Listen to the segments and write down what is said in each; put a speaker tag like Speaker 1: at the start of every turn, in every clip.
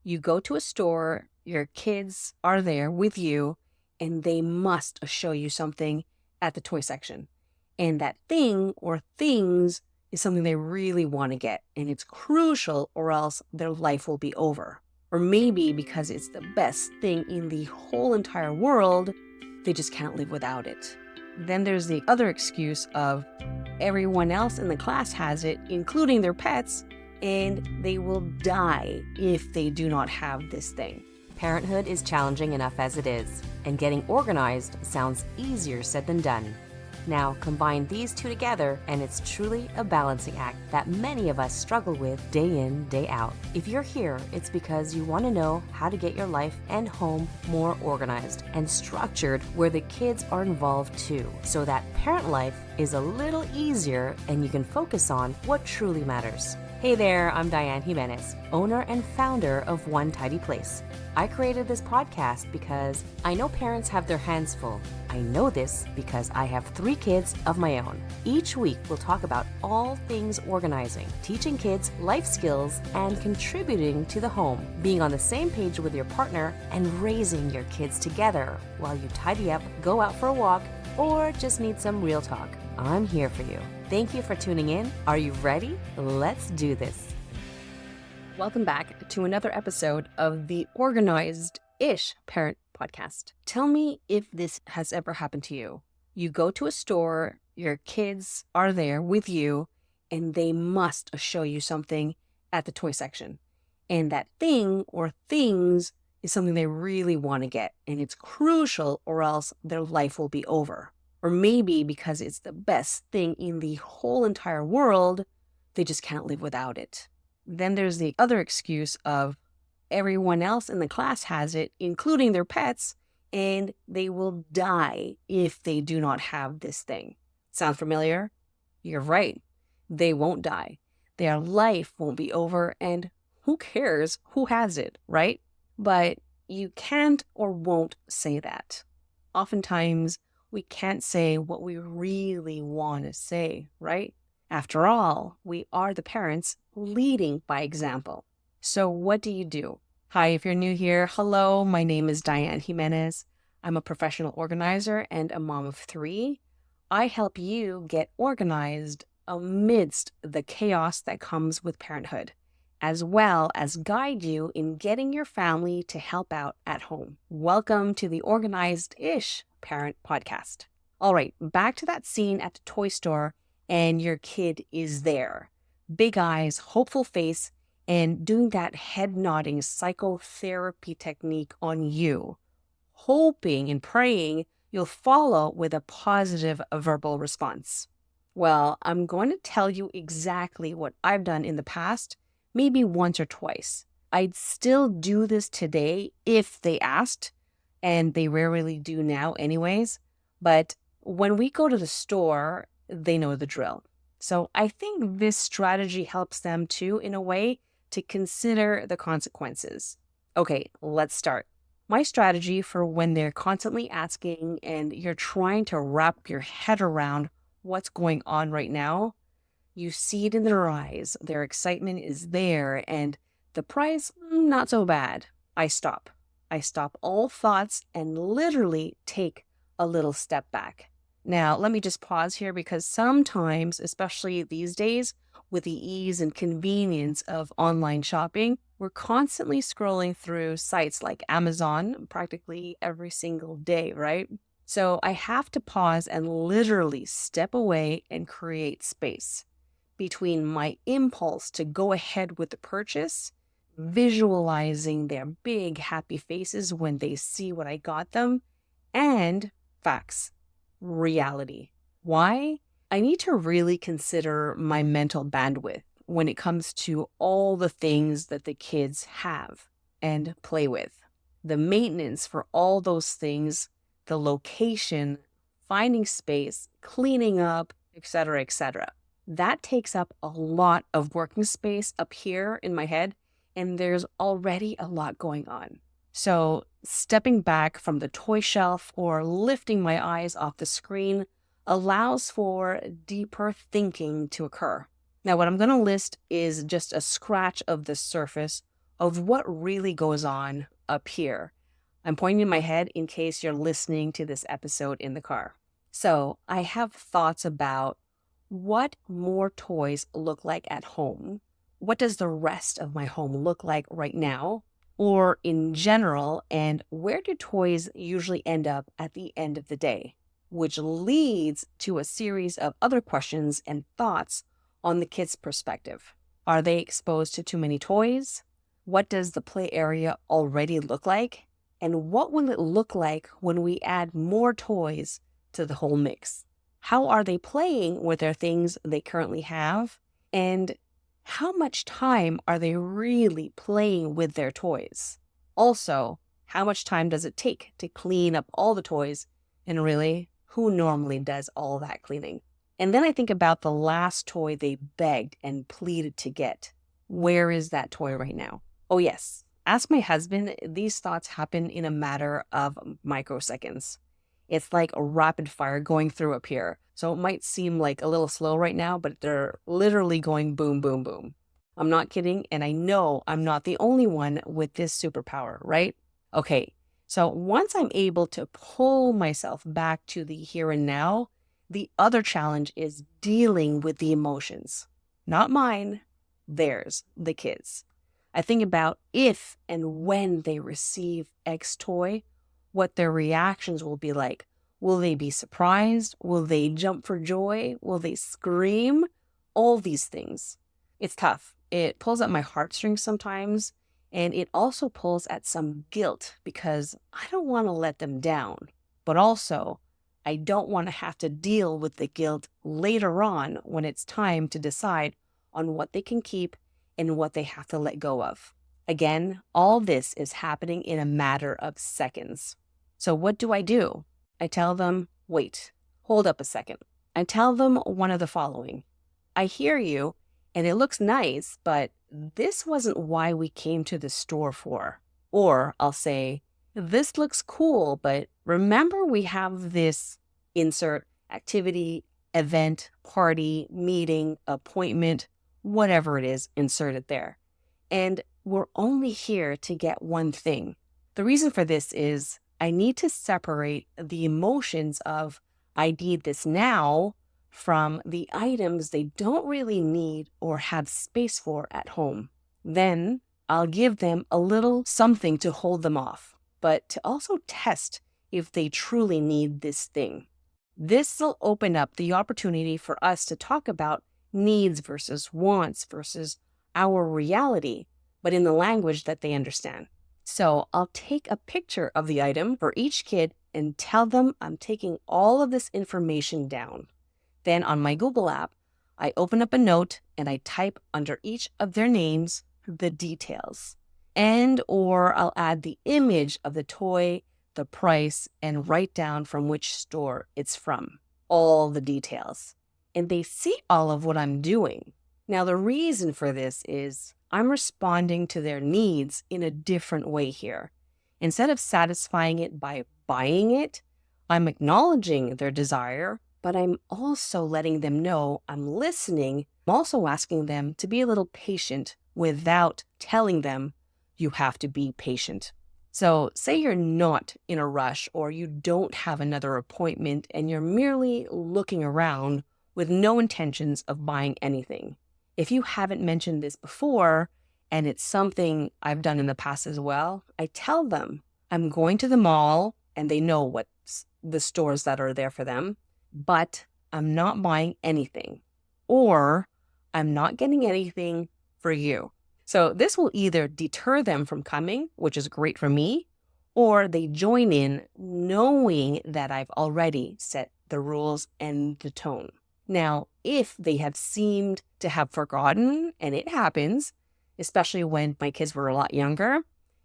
Speaker 1: You go to a store, your kids are there with you, and they must show you something at the toy section. And that thing or things is something they really want to get, and it's crucial or else their life will be over. Or maybe because it's the best thing in the whole entire world, they just can't live without it. Then there's the other excuse of everyone else in the class has it, including their pets, and they will die if they do not have this thing.
Speaker 2: Parenthood is challenging enough as it is, and getting organized sounds easier said than done. Now, combine these two together, and it's truly a balancing act that many of us struggle with day in, day out. If you're here, it's because you want to know how to get your life and home more organized and structured where the kids are involved too, so that parent life is a little easier and you can focus on what truly matters. Hey there, I'm Dianne Jimenez, owner and founder of One Tidy Place. I created this podcast because I know parents have their hands full. I know this because I have 3 kids of my own. Each week, we'll talk about all things organizing, teaching kids life skills, and contributing to the home, being on the same page with your partner, and raising your kids together while you tidy up, go out for a walk, or just need some real talk. I'm here for you. Thank you for tuning in. Are you ready? Let's do this.
Speaker 1: Welcome back to another episode of the Organized-ish Parent Podcast. Tell me if this has ever happened to you. You go to a store, your kids are there with you, and they must show you something at the toy section. And that thing or things is something they really want to get, and it's crucial or else their life will be over. Or maybe because it's the best thing in the whole entire world, they just can't live without it. Then there's the other excuse of everyone else in the class has it, including their pets, and they will die if they do not have this thing. Sound familiar? You're right. They won't die. Their life won't be over, and who cares who has it, right? But you can't or won't say that. Oftentimes, we can't say what we really want to say, right? After all, we are the parents leading by example. So what do you do? Hi, if you're new here, hello, my name is Dianne Jimenez. I'm a professional organizer and a mom of 3. I help you get organized amidst the chaos that comes with parenthood, as well as guide you in getting your family to help out at home. Welcome to the Organized-ish Parent Podcast. All right, back to that scene at the toy store, and your kid is there. Big eyes, hopeful face, and doing that head-nodding psychotherapy technique on you, hoping and praying you'll follow with a positive verbal response. Well, I'm going to tell you exactly what I've done in the past, maybe once or twice. I'd still do this today if they asked, and they rarely do now anyways. But when we go to the store, they know the drill. So I think this strategy helps them too, in a way, to consider the consequences. Okay, let's start. My strategy for when they're constantly asking and you're trying to wrap your head around what's going on right now, you see it in their eyes. Their excitement is there, and the price, not so bad. I stop. I stop all thoughts and literally take a little step back. Now, let me just pause here because sometimes, especially these days, with the ease and convenience of online shopping, we're constantly scrolling through sites like Amazon practically every single day, right? So I have to pause and literally step away and create space between my impulse to go ahead with the purchase, visualizing their big happy faces when they see what I got them, and facts. Reality. Why? I need to really consider my mental bandwidth when it comes to all the things that the kids have and play with. The maintenance for all those things, the location, finding space, cleaning up, etc., etc. That takes up a lot of working space up here in my head, and there's already a lot going on. So stepping back from the toy shelf or lifting my eyes off the screen allows for deeper thinking to occur. Now, what I'm going to list is just a scratch of the surface. of what really goes on up here. I'm pointing my head in case you're listening to this episode in the car. So I have thoughts about what more toys look like at home. What does the rest of my home look like right now, or in general, and where do toys usually end up at the end of the day? Which leads to a series of other questions and thoughts on the kid's perspective. Are they exposed to too many toys? What does the play area already look like? And what will it look like when we add more toys to the whole mix? How are they playing with their things they currently have? And how much time are they really playing with their toys? Also, how much time does it take to clean up all the toys? And really, who normally does all that cleaning? And then I think about the last toy they begged and pleaded to get. Where is that toy right now? Oh yes, ask my husband, these thoughts happen in a matter of microseconds. It's like a rapid fire going through up here. So it might seem like a little slow right now, but they're literally going boom, boom, boom. I'm not kidding, and I know I'm not the only one with this superpower, right? Okay, so once I'm able to pull myself back to the here and now, the other challenge is dealing with the emotions. Not mine, theirs, the kids. I think about if and when they receive X toy, what their reactions will be like. Will they be surprised? Will they jump for joy? Will they scream? All these things. It's tough. It pulls at my heartstrings sometimes, and it also pulls at some guilt because I don't want to let them down. But also, I don't want to have to deal with the guilt later on when it's time to decide on what they can keep and what they have to let go of. Again, all this is happening in a matter of seconds. So what do? I tell them, wait, hold up a second. I tell them one of the following. I hear you, and it looks nice, but this wasn't why we came to the store for. Or I'll say, this looks cool, but remember we have this insert activity, event, party, meeting, appointment, whatever it is, insert it there. And we're only here to get one thing. The reason for this is I need to separate the emotions of I need this now from the items they don't really need or have space for at home. Then I'll give them a little something to hold them off, but to also test if they truly need this thing. This will open up the opportunity for us to talk about needs versus wants versus our reality, but in the language that they understand. So I'll take a picture of the item for each kid and tell them I'm taking all of this information down. Then on my Google app, I open up a note and I type under each of their names the details. Or I'll add the image of the toy, the price, and write down from which store it's from. All the details. And they see all of what I'm doing. Now, the reason for this is I'm responding to their needs in a different way here. Instead of satisfying it by buying it, I'm acknowledging their desire, but I'm also letting them know I'm listening. I'm also asking them to be a little patient without telling them you have to be patient. So say you're not in a rush or you don't have another appointment and you're merely looking around with no intentions of buying anything. If you haven't mentioned this before, and it's something I've done in the past as well, I tell them I'm going to the mall and they know what the stores that are there for them, but I'm not buying anything, or I'm not getting anything for you. So this will either deter them from coming, which is great for me, or they join in knowing that I've already set the rules and the tone. Now, if they have seemed to have forgotten, and it happens, especially when my kids were a lot younger,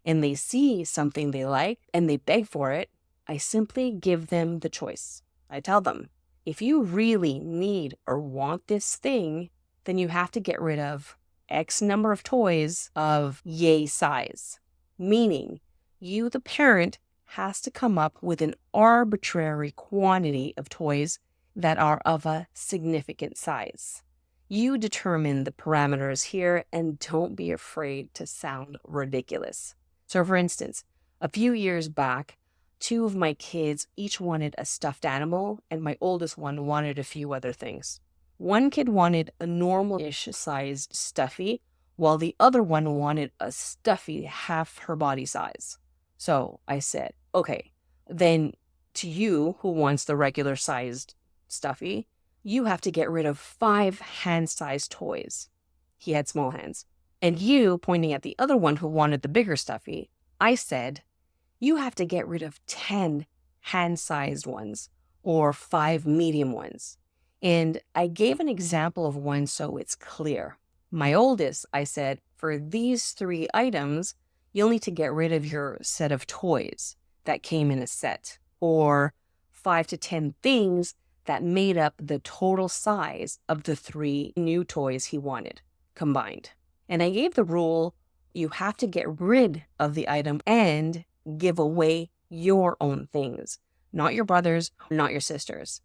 Speaker 1: and they see something they like and they beg for it, I simply give them the choice. I tell them, if you really need or want this thing, then you have to get rid of X number of toys of yay size. Meaning, you, the parent, has to come up with an arbitrary quantity of toys that are of a significant size. You determine the parameters here and don't be afraid to sound ridiculous. So for instance, a few years back, 2 of my kids each wanted a stuffed animal, and my oldest one wanted a few other things. One kid wanted a normal-ish sized stuffy, while the other one wanted a stuffy half her body size. So I said, okay, then to you who wants the regular sized stuffy, you have to get rid of 5 hand-sized toys. He had small hands. And you, pointing at the other one who wanted the bigger stuffy, I said, you have to get rid of 10 hand-sized ones or 5 medium ones. And I gave an example of one so it's clear. My oldest, I said, for these 3 items, you'll need to get rid of your set of toys that came in a set, or 5 to 10 things that made up the total size of the 3 new toys he wanted combined. And I gave the rule, you have to get rid of the item and give away your own things, not your brother's, not your sister's.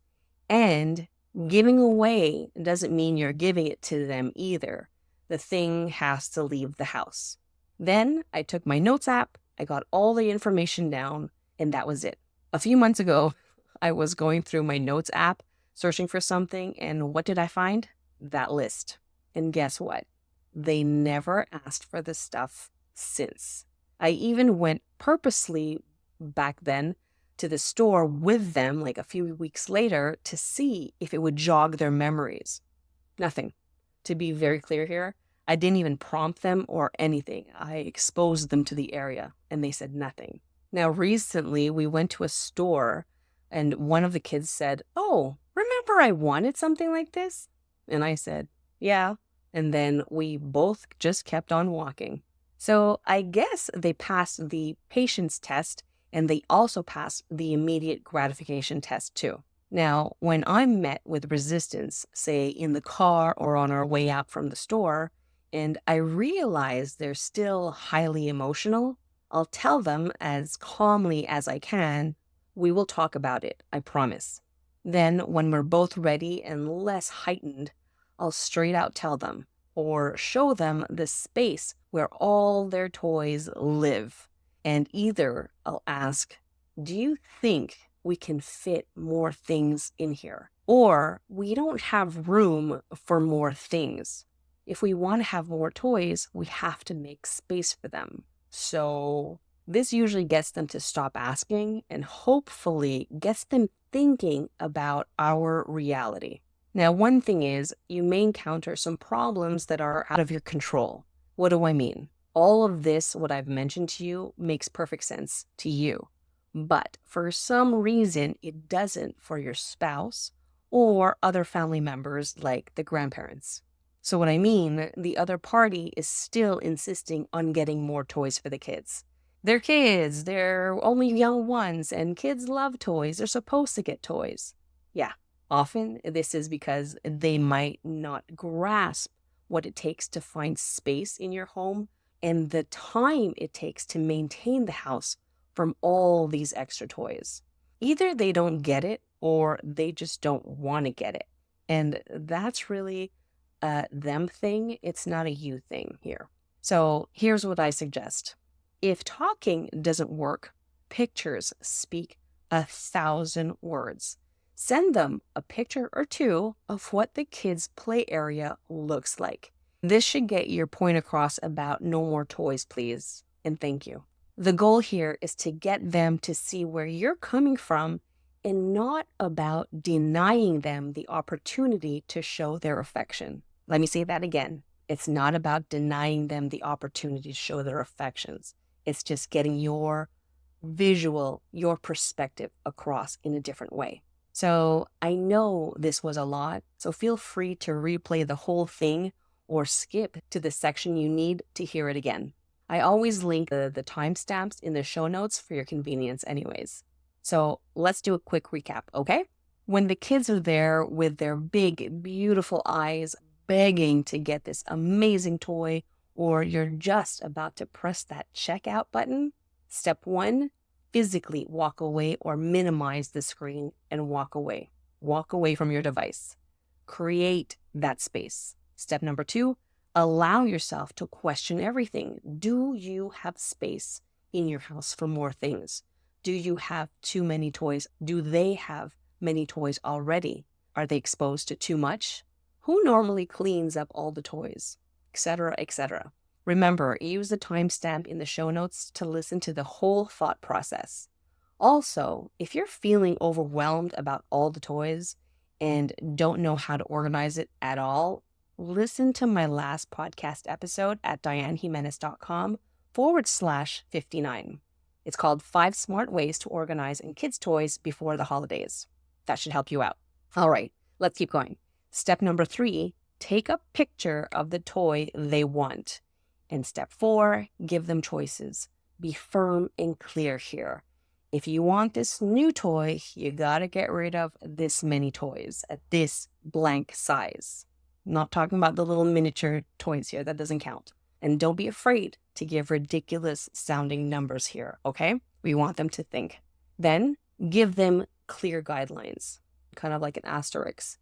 Speaker 1: And giving away doesn't mean you're giving it to them either. The thing has to leave the house. Then I took my notes app, I got all the information down, and that was it. A few months ago, I was going through my notes app, searching for something, and what did I find? That list. And guess what? They never asked for the stuff since. I even went purposely back then to the store with them like a few weeks later to see if it would jog their memories. Nothing. To be very clear here, I didn't even prompt them or anything. I exposed them to the area and they said nothing. Now, recently we went to a store and one of the kids said, "Oh, remember I wanted something like this?" And I said, "Yeah." And then we both just kept on walking. So I guess they passed the patience test and they also passed the immediate gratification test too. Now, when I'm met with resistance, say in the car or on our way out from the store, and I realize they're still highly emotional, I'll tell them as calmly as I can, "We will talk about it, I promise." Then when we're both ready and less heightened, I'll straight out tell them or show them the space where all their toys live. And either I'll ask, "Do you think we can fit more things in here?" Or, "We don't have room for more things." If we want to have more toys, we have to make space for them. So this usually gets them to stop asking and hopefully gets them thinking about our reality. Now, one thing is you may encounter some problems that are out of your control. What do I mean? All of this, what I've mentioned to you, makes perfect sense to you. But for some reason, it doesn't for your spouse or other family members like the grandparents. So what I mean, the other party is still insisting on getting more toys for the kids. They're kids, they're only young ones, and kids love toys. They're supposed to get toys. Yeah, often this is because they might not grasp what it takes to find space in your home and the time it takes to maintain the house from all these extra toys. Either they don't get it or they just don't want to get it. And that's really a them thing. It's not a you thing here. So here's what I suggest. If talking doesn't work, pictures speak 1,000 words. Send them a picture or 2 of what the kids' play area looks like. This should get your point across about no more toys, please, and thank you. The goal here is to get them to see where you're coming from and not about denying them the opportunity to show their affection. Let me say that again. It's not about denying them the opportunity to show their affections. It's just getting your visual, your perspective across in a different way. So I know this was a lot, so feel free to replay the whole thing or skip to the section you need to hear it again. I always link the timestamps in the show notes for your convenience anyways. So let's do a quick recap, okay? When the kids are there with their big, beautiful eyes begging to get this amazing toy, or you're just about to press that checkout button, step 1, physically walk away or minimize the screen and walk away. Walk away from your device. Create that space. Step number 2, allow yourself to question everything. Do you have space in your house for more things? Do you have too many toys? Do they have many toys already? Are they exposed to too much? Who normally cleans up all the toys? Etc., etc. Remember, use the timestamp in the show notes to listen to the whole thought process. Also, if you're feeling overwhelmed about all the toys and don't know how to organize it at all, listen to my last podcast episode at diannejimenez.com/59. It's called 5 Smart Ways to Organize in Kids' Toys Before the Holidays. That should help you out. All right, let's keep going. Step number 3, take a picture of the toy they want. And step 4, give them choices. Be firm and clear here. If you want this new toy, you gotta get rid of this many toys at this blank size. I'm not talking about the little miniature toys here. That doesn't count. And don't be afraid to give ridiculous sounding numbers here, okay? We want them to think. Then give them clear guidelines, kind of like an asterisk.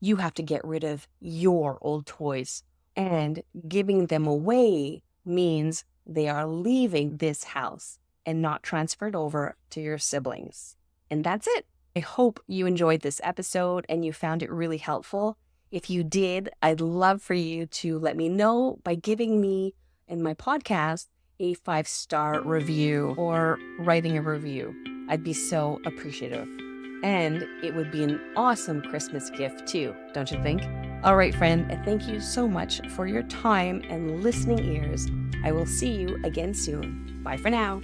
Speaker 1: You have to get rid of your old toys, and giving them away means they are leaving this house and not transferred over to your siblings. And that's it. I hope you enjoyed this episode and you found it really helpful. If you did, I'd love for you to let me know by giving me and my podcast a 5-star review or writing a review. I'd be so appreciative. And it would be an awesome Christmas gift too, don't you think? All right, friend, thank you so much for your time and listening ears. I will see you again soon. Bye for now.